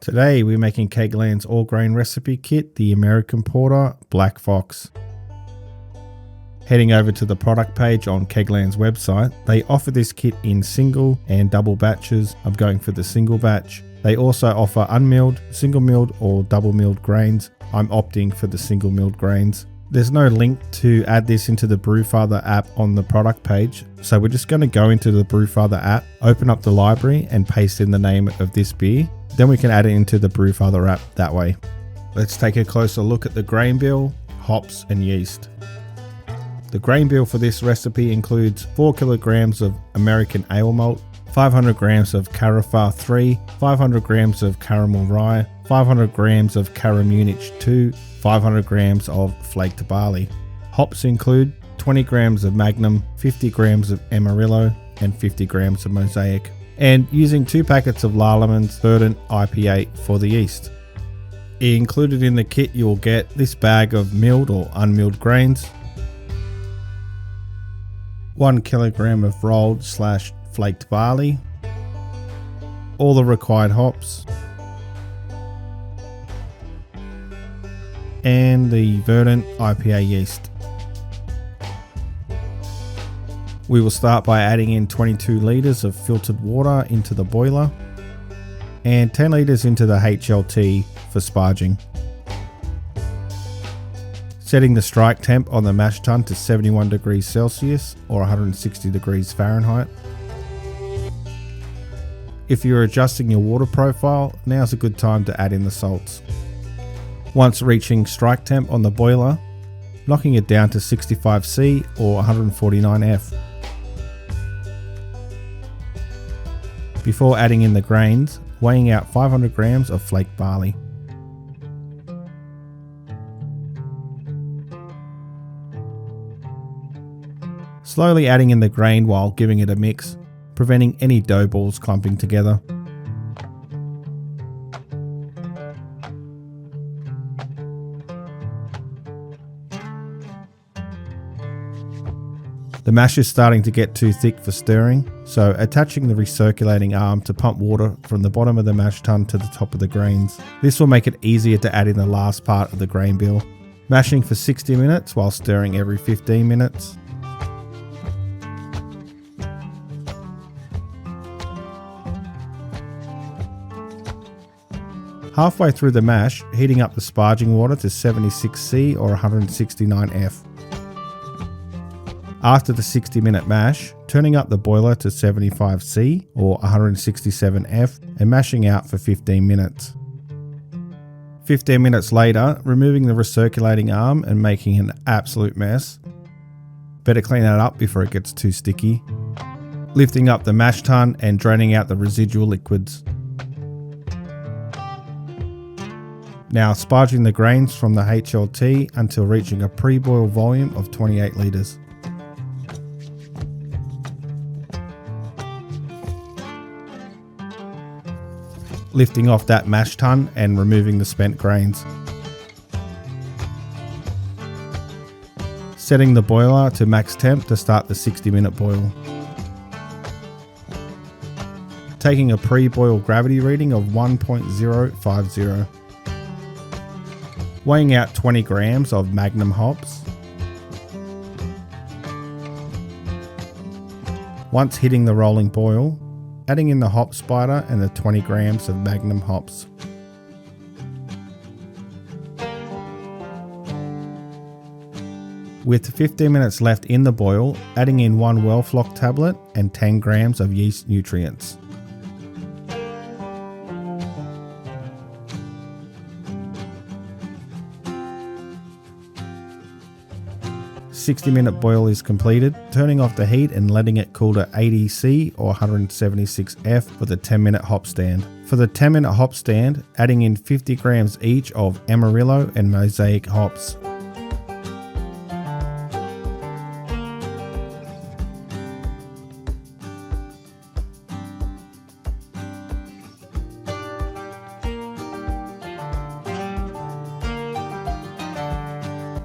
Today we're making Kegland's all grain recipe kit, the American Porter Black Fox. Heading over to the product page on Kegland's website, they offer this kit in single and double batches. I'm going for the single batch. They also offer unmilled, single milled or double milled grains. I'm opting for the single milled grains. There's no link to add this into the Brewfather app on the product page, so we're just going to go into the Brewfather app, open up the library and paste in the name of this beer. Then we can add it into the Brewfather app that way. Let's take a closer look at the grain bill, hops and yeast. The grain bill for this recipe includes 4 kilograms of American ale malt, 500 grams of Carafa 3, 500 grams of caramel rye, 500 grams of Cara Munich 2, 500 grams of flaked barley. Hops include 20 grams of Magnum, 50 grams of Amarillo, and 50 grams of Mosaic. And using 2 packets of Lallemand Verdant IPA for the yeast. Included in the kit you'll get this bag of milled or unmilled grains, 1 kilogram of rolled / flaked barley, all the required hops, and the Verdant IPA yeast. We will start by adding in 22 litres of filtered water into the boiler and 10 litres into the HLT for sparging. Setting the strike temp on the mash tun to 71 degrees Celsius or 160 degrees Fahrenheit. If you're adjusting your water profile, now's a good time to add in the salts. Once reaching strike temp on the boiler, knocking it down to 65C or 149F. Before adding in the grains, weighing out 500 grams of flaked barley. Slowly adding in the grain while giving it a mix, preventing any dough balls clumping together. The mash is starting to get too thick for stirring, so attaching the recirculating arm to pump water from the bottom of the mash tun to the top of the grains. This will make it easier to add in the last part of the grain bill. Mashing for 60 minutes while stirring every 15 minutes. Halfway through the mash, heating up the sparging water to 76C or 169F. After the 60-minute mash, turning up the boiler to 75C or 167F and mashing out for 15 minutes. 15 minutes later, removing the recirculating arm and making an absolute mess. Better clean that up before it gets too sticky. Lifting up the mash tun and draining out the residual liquids. Now sparging the grains from the HLT until reaching a pre-boil volume of 28 litres. Lifting off that mash tun and removing the spent grains. Setting the boiler to max temp to start the 60-minute boil. Taking a pre-boil gravity reading of 1.050. Weighing out 20 grams of Magnum hops. Once hitting the rolling boil, adding in the hop spider and the 20 grams of Magnum hops. With 15 minutes left in the boil, adding in 1 Wellfloc tablet and 10 grams of yeast nutrients. "60-minute boil is completed, turning off the heat and letting it cool to 80C or 176F for the 10-minute hop stand. For the 10-minute hop stand, adding in 50 grams each of Amarillo and Mosaic hops.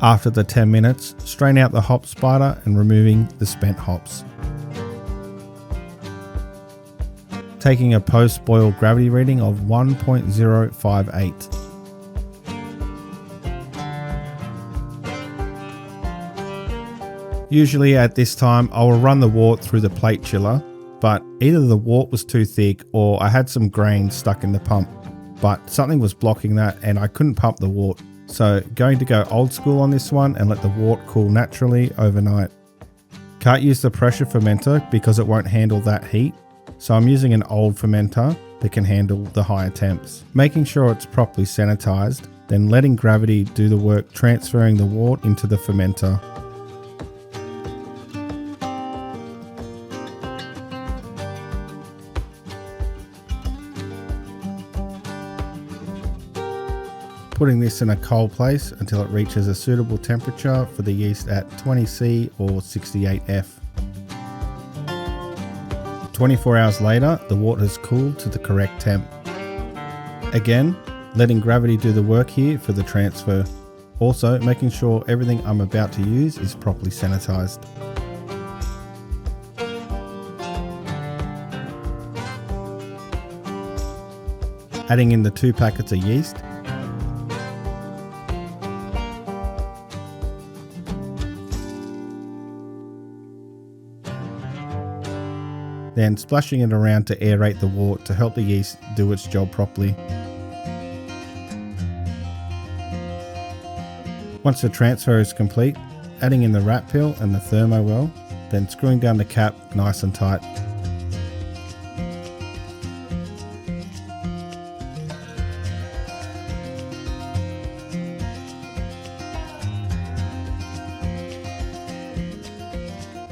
After the 10 minutes, strain out the hop spider and removing the spent hops. taking a post-boil gravity reading of 1.058. Usually at this time I will run the wort through the plate chiller, but either the wort was too thick or I had some grain stuck in the pump, but something was blocking that and I couldn't pump the wort. So going to go old school on this one and let the wort cool naturally overnight. Can't use the pressure fermenter because it won't handle that heat, so I'm using an old fermenter that can handle the higher temps. Making sure it's properly sanitized, then letting gravity do the work transferring the wort into the fermenter. Putting this in a cold place until it reaches a suitable temperature for the yeast at 20C or 68F. 24 hours later, the wort has cooled to the correct temp. Again, letting gravity do the work here for the transfer. Also, making sure everything I'm about to use is properly sanitized. Adding in the 2 packets of yeast. Then splashing it around to aerate the wort to help the yeast do its job properly. Once the transfer is complete, adding in the rat pill and the thermowell, then screwing down the cap nice and tight.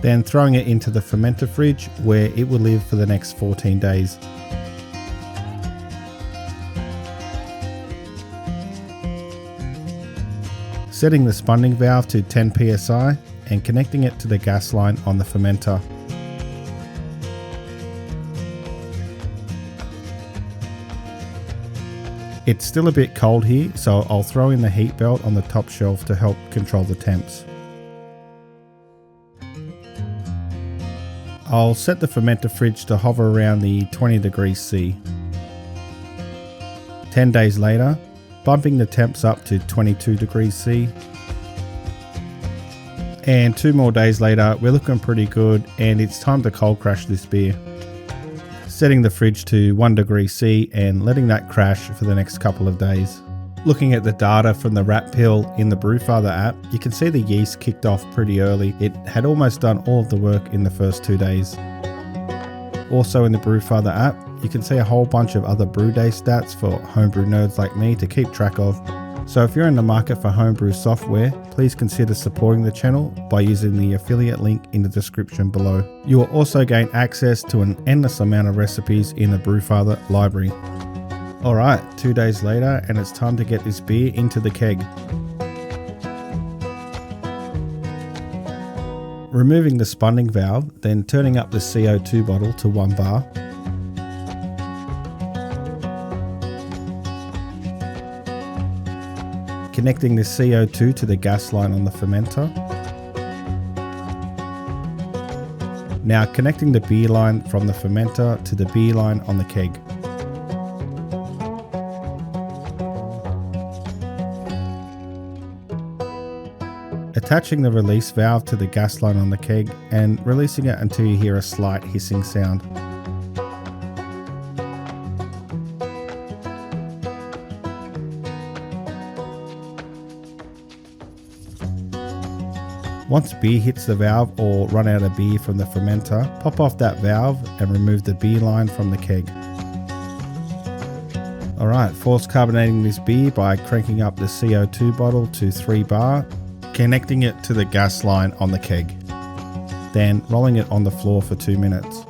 Then throwing it into the fermenter fridge where it will live for the next 14 days. Setting the spunding valve to 10 psi and connecting it to the gas line on the fermenter. It's still a bit cold here, so I'll throw in the heat belt on the top shelf to help control the temps. I'll set the fermenter fridge to hover around the 20 degrees C. 10 days later, bumping the temps up to 22 degrees C. And 2 more days later, we're looking pretty good and it's time to cold crash this beer. Setting the fridge to 1 degree C and letting that crash for the next couple of days. Looking at the data from the rat pill in the Brewfather app, you can see the yeast kicked off pretty early. It had almost done all of the work in the first 2 days. Also in the Brewfather app, you can see a whole bunch of other brew day stats for homebrew nerds like me to keep track of. So if you're in the market for homebrew software, please consider supporting the channel by using the affiliate link in the description below. You will also gain access to an endless amount of recipes in the Brewfather library. Alright, 2 days later and it's time to get this beer into the keg. Removing the spunding valve, then turning up the CO2 bottle to 1 bar. Connecting the CO2 to the gas line on the fermenter. Now connecting the beer line from the fermenter to the beer line on the keg. Attaching the release valve to the gas line on the keg and releasing it until you hear a slight hissing sound. Once beer hits the valve or run out of beer from the fermenter, pop off that valve and remove the beer line from the keg. Alright, force carbonating this beer by cranking up the CO2 bottle to 3 bar, connecting it to the gas line on the keg, then rolling it on the floor for 2 minutes.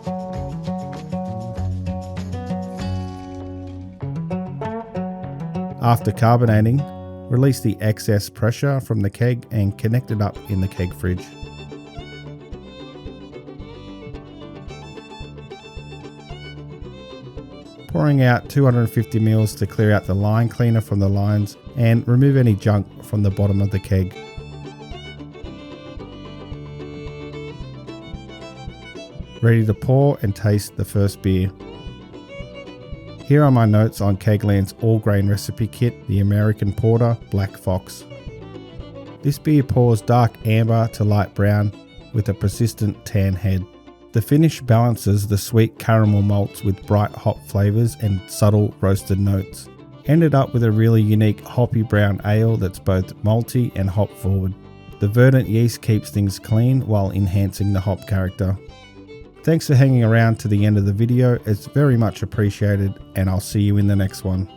After carbonating, release the excess pressure from the keg and connect it up in the keg fridge. Pouring out 250 ml to clear out the line cleaner from the lines and remove any junk from the bottom of the keg. Ready to pour and taste the first beer. Here are my notes on Kegland's all grain recipe kit, the American Porter Black Fox. This beer pours dark amber to light brown with a persistent tan head. The finish balances the sweet caramel malts with bright hop flavours and subtle roasted notes. Ended up with a really unique hoppy brown ale that's both malty and hop forward. The verdant yeast keeps things clean while enhancing the hop character. Thanks for hanging around to the end of the video, it's very much appreciated, and I'll see you in the next one.